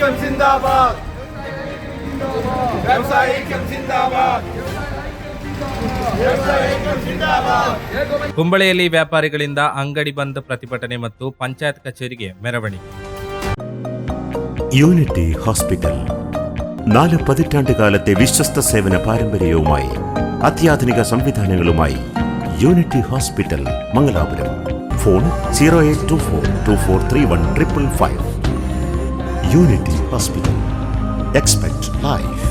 ವ್ಯಾವಸಾಯಿಕಂ ಜಿಂದಾಬಾದ್, ವ್ಯಾವಸಾಯಿಕಂ ಜಿಂದಾಬಾದ್, ವ್ಯಾವಸಾಯಿಕಂ ಜಿಂದಾಬಾದ್. ಕುಂಬಳೆಯಲ್ಲಿ ವ್ಯಾಪಾರಿಗಳಿಂದ ಅಂಗಡಿ ಬಂದ್ പ്രതിಭಟನೆ ಮತ್ತು ಪಂಚಾಯತ್ ಕಚೇರಿಗೆ ಮೆರವಣಿಗೆ. യൂണിറ്റി ഹോസ്പിറ്റൽ 4 പതിറ്റാണ്ടുകാലത്തെ വിശ്വസ്ത സേവന പാരമ്പര്യവുമായി അത്യാധുനിക സംവിധാനങ്ങളുമായി unity hospital Mangalapuram. Phone 0824243155. Unity hospital. Expect life.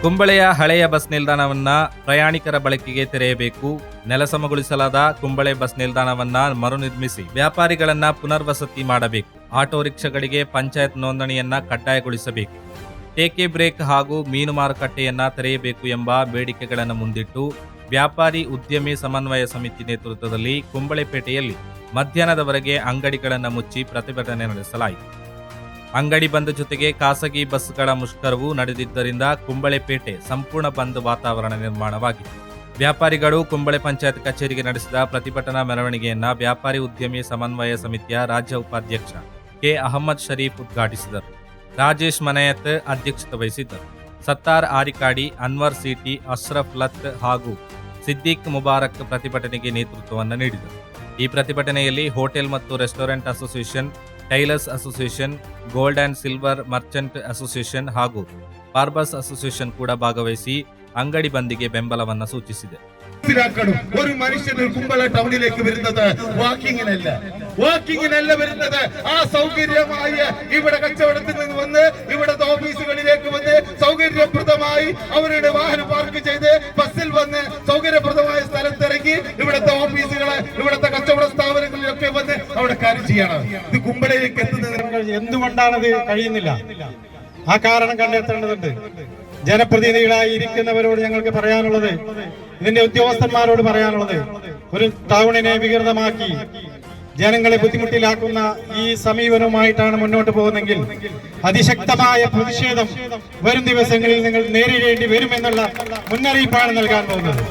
ಕುಂಬಳೆಯ ಹಳೆಯ ಬಸ್ ನಿಲ್ದಾಣವನ್ನ ಪ್ರಯಾಣಿಕರ ಬಳಕೆಗೆ ತೆರೆಯಬೇಕು. ನೆಲಸಮಗೊಳಿಸಲಾದ ಕುಂಬಳೆ ಬಸ್ ನಿಲ್ದಾಣವನ್ನ ಮರುನಿರ್ಮಿಸಿ ವ್ಯಾಪಾರಿಗಳನ್ನ ಪುನರ್ವಸತಿ ಮಾಡಬೇಕು. ಆಟೋ ರಿಕ್ಷಾಗಳಿಗೆ ಪಂಚಾಯತ್ ನೋಂದಣಿಯನ್ನ ಕಡ್ಡಾಯಗೊಳಿಸಬೇಕು. ಟೇಕೆ ಬ್ರೇಕ್ ಹಾಗೂ ಮೀನು ಮಾರುಕಟ್ಟೆಯನ್ನ ತೆರೆಯಬೇಕು ಎಂಬ ಬೇಡಿಕೆಗಳನ್ನು ಮುಂದಿಟ್ಟು ವ್ಯಾಪಾರಿ ಉದ್ಯಮಿ ಸಮನ್ವಯ ಸಮಿತಿ ನೇತೃತ್ವದಲ್ಲಿ ಕುಂಬಳೆಪೇಟೆಯಲ್ಲಿ ಮಧ್ಯಾಹ್ನದವರೆಗೆ ಅಂಗಡಿಗಳನ್ನು ಮುಚ್ಚಿ ಪ್ರತಿಭಟನೆ ನಡೆಸಲಾಯಿತು. ಅಂಗಡಿ ಬಂದ್ ಜೊತೆಗೆ ಖಾಸಗಿ ಬಸ್ಗಳ ಮುಷ್ಕರವು ನಡೆದಿದ್ದರಿಂದ ಕುಂಬಳೆಪೇಟೆ ಸಂಪೂರ್ಣ ಬಂದ್ ವಾತಾವರಣ ನಿರ್ಮಾಣವಾಗಿತ್ತು. ವ್ಯಾಪಾರಿಗಳು ಕುಂಬಳೆ ಪಂಚಾಯತ್ ಕಚೇರಿಗೆ ನಡೆಸಿದ ಪ್ರತಿಭಟನಾ ಮೆರವಣಿಗೆಯನ್ನ ವ್ಯಾಪಾರಿ ಉದ್ಯಮಿ ಸಮನ್ವಯ ಸಮಿತಿಯ ರಾಜ್ಯ ಉಪಾಧ್ಯಕ್ಷ ಕೆ ಅಹಮದ್ ಶರೀಫ್ ಉದ್ಘಾಟಿಸಿದರು. ರಾಜೇಶ್ ಮನಯತ್ ಅಧ್ಯಕ್ಷತೆ ವಹಿಸಿದ್ದರು. ಸತ್ತಾರ್ ಆರಿಕಾಡಿ, ಅನ್ವರ್ ಸಿಟಿ, ಅಶ್ರಫ್ ಲತ್ ಹಾಗೂ ಸಿದ್ದಿಕ್ ಮುಬಾರಕ್ ಪ್ರತಿಭಟನೆಗೆ ನೇತೃತ್ವವನ್ನು ನೀಡಿದರು. ಈ ಪ್ರತಿಭಟನೆಯಲ್ಲಿ ಹೋಟೆಲ್ ಮತ್ತು restaurant association, tailors association, gold and silver Merchant association ಹಾಗೂ ಬಾರ್ಬರ್ಸ್ ಅಸೋಸಿಯೇಷನ್ ಕೂಡ ಭಾಗವಹಿಸಿ ಅಂಗಡಿ ಬಂದಿಗೆ ಬೆಂಬಲವನ್ನು ಸೂಚಿಸಿದೆ. ഒരു മനുഷ്യന് കുമ്പള ടൗണിലേക്ക് വരുന്നത് വാക്കിങ്ങിനല്ല വരുന്നത്. ആ സൗകര്യമായ ഇവിടെ കച്ചവടത്തിൽ നിന്ന് വന്ന് ഇവിടുത്തെ ഓഫീസുകളിലേക്ക് വന്ന് സൗകര്യപ്രദമായി അവരുടെ വാഹനം പാർക്ക് ചെയ്ത് ബസ്സിൽ വന്ന് സൗകര്യപ്രദമായ സ്ഥലത്തിറങ്ങി ഇവിടുത്തെ ഓഫീസുകള്, ഇവിടുത്തെ കച്ചവട സ്ഥാപനങ്ങളിലൊക്കെ വന്ന് അവിടെ കാര്യം ചെയ്യണം. ഇത് കുമ്പളയിലേക്ക് എത്തുന്നത് എന്തുകൊണ്ടാണത് കഴിയുന്നില്ല? ആ കാരണം കണ്ടെത്തേണ്ടതുണ്ട്. ജനപ്രതിനിധികളായി ഇരിക്കുന്നവരോട് ഞങ്ങൾക്ക് പറയാനുള്ളത്, ഇതിന്റെ ഉദ്യോഗസ്ഥന്മാരോട് പറയാനുള്ളത്, ഒരു ടൗണിനെ വികൃതമാക്കി ജനങ്ങളെ ബുദ്ധിമുട്ടിലാക്കുന്ന ഈ സമീപനവുമായിട്ടാണ് മുന്നോട്ട് പോകുന്നതെങ്കിൽ അതിശക്തമായ പ്രതിഷേധം വരും ദിവസങ്ങളിൽ നിങ്ങൾ നേരിടേണ്ടി വരുമെന്നുള്ള മുന്നറിയിപ്പാണ് നൽകാൻ പോകുന്നത്.